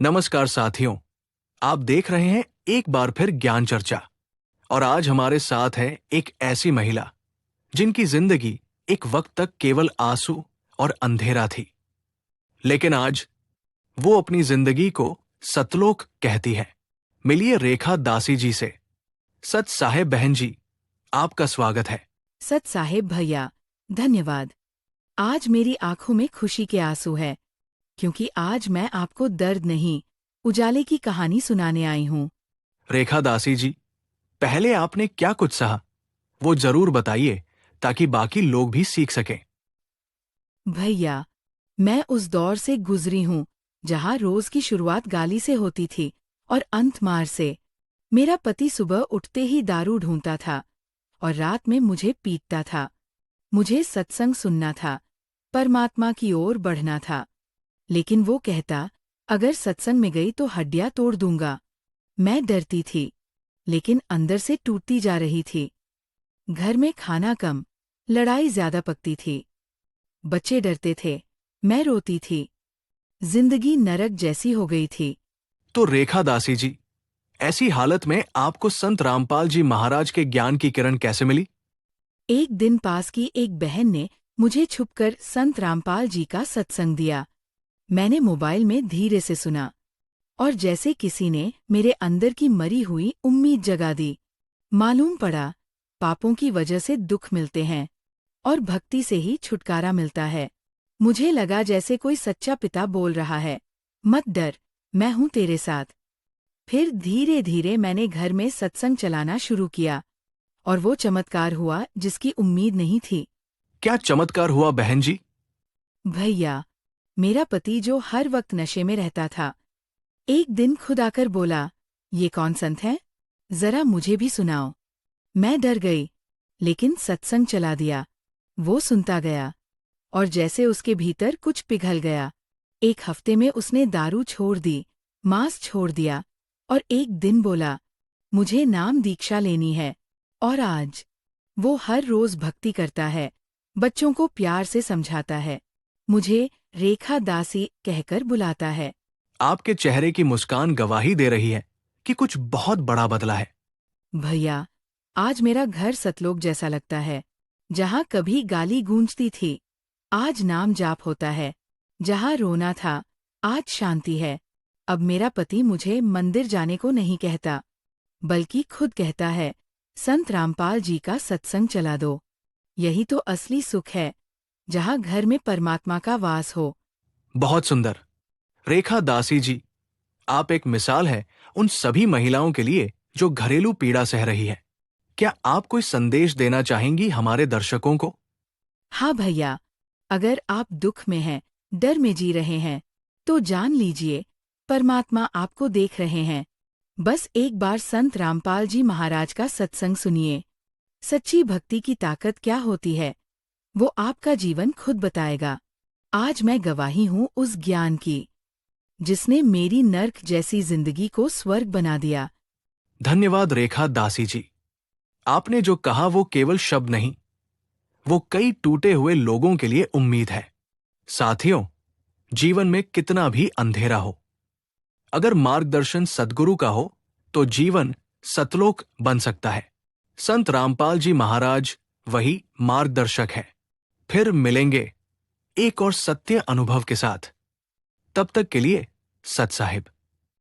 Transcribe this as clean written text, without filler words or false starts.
नमस्कार साथियों, आप देख रहे हैं एक बार फिर ज्ञान चर्चा। और आज हमारे साथ है एक ऐसी महिला जिनकी जिंदगी एक वक्त तक केवल आंसू और अंधेरा थी, लेकिन आज वो अपनी जिंदगी को सतलोक कहती है। मिलिए रेखा दासी जी से। सत साहेब बहन जी, आपका स्वागत है। सत साहेब भैया, धन्यवाद। आज मेरी आंखों में खुशी के आंसू है, क्योंकि आज मैं आपको दर्द नहीं, उजाले की कहानी सुनाने आई हूँ। रेखा दासी जी, पहले आपने क्या कुछ सहा वो जरूर बताइए, ताकि बाकी लोग भी सीख सकें। भैया, मैं उस दौर से गुजरी हूँ जहाँ रोज की शुरुआत गाली से होती थी और अंत मार से। मेरा पति सुबह उठते ही दारू ढूंढता था और रात में मुझे पीटता था। मुझे सत्संग सुनना था, परमात्मा की ओर बढ़ना था, लेकिन वो कहता, अगर सत्संग में गई तो हड्डियां तोड़ दूंगा। मैं डरती थी, लेकिन अंदर से टूटती जा रही थी। घर में खाना कम, लड़ाई ज्यादा पकती थी। बच्चे डरते थे, मैं रोती थी। जिंदगी नरक जैसी हो गई थी। तो रेखा दासी जी, ऐसी हालत में आपको संत रामपाल जी महाराज के ज्ञान की किरण कैसे मिली? एक दिन पास की एक बहन ने मुझे छुपकर संत रामपाल जी का सत्संग दिया। मैंने मोबाइल में धीरे से सुना, और जैसे किसी ने मेरे अंदर की मरी हुई उम्मीद जगा दी। मालूम पड़ा, पापों की वजह से दुख मिलते हैं और भक्ति से ही छुटकारा मिलता है। मुझे लगा जैसे कोई सच्चा पिता बोल रहा है, मत डर, मैं हूं तेरे साथ। फिर धीरे धीरे मैंने घर में सत्संग चलाना शुरू किया, और वो चमत्कार हुआ जिसकी उम्मीद नहीं थी। क्या चमत्कार हुआ बहन जी? भैया, मेरा पति जो हर वक्त नशे में रहता था, एक दिन खुद आकर बोला, ये कौन संत है? जरा मुझे भी सुनाओ। मैं डर गई, लेकिन सत्संग चला दिया। वो सुनता गया, और जैसे उसके भीतर कुछ पिघल गया। एक हफ्ते में उसने दारू छोड़ दी, मांस छोड़ दिया, और एक दिन बोला, मुझे नाम दीक्षा लेनी है। और आज वो हर रोज भक्ति करता है, बच्चों को प्यार से समझाता है, मुझे रेखा दासी कहकर बुलाता है। आपके चेहरे की मुस्कान गवाही दे रही है कि कुछ बहुत बड़ा बदला है। भैया, आज मेरा घर सतलोक जैसा लगता है। जहाँ कभी गाली गूंजती थी, आज नाम जाप होता है। जहाँ रोना था, आज शांति है। अब मेरा पति मुझे मंदिर जाने को नहीं कहता, बल्कि खुद कहता है, संत रामपाल जी का सत्संग चला दो। यही तो असली सुख है, जहाँ घर में परमात्मा का वास हो। बहुत सुंदर। रेखा दासी जी, आप एक मिसाल है उन सभी महिलाओं के लिए जो घरेलू पीड़ा सह रही है। क्या आप कोई संदेश देना चाहेंगी हमारे दर्शकों को? हाँ भैया, अगर आप दुख में हैं, डर में जी रहे हैं, तो जान लीजिए, परमात्मा आपको देख रहे हैं। बस एक बार संत रामपाल जी महाराज का सत्संग सुनिए। सच्ची भक्ति की ताकत क्या होती है, वो आपका जीवन खुद बताएगा। आज मैं गवाही हूँ उस ज्ञान की, जिसने मेरी नर्क जैसी जिंदगी को स्वर्ग बना दिया। धन्यवाद रेखा दासी जी। आपने जो कहा वो केवल शब्द नहीं, वो कई टूटे हुए लोगों के लिए उम्मीद है। साथियों, जीवन में कितना भी अंधेरा हो, अगर मार्गदर्शन सद्गुरु का हो तो जीवन सतलोक बन सकता है। संत रामपाल जी महाराज वही मार्गदर्शक है। फिर मिलेंगे एक और सत्य अनुभव के साथ। तब तक के लिए सत साहिब।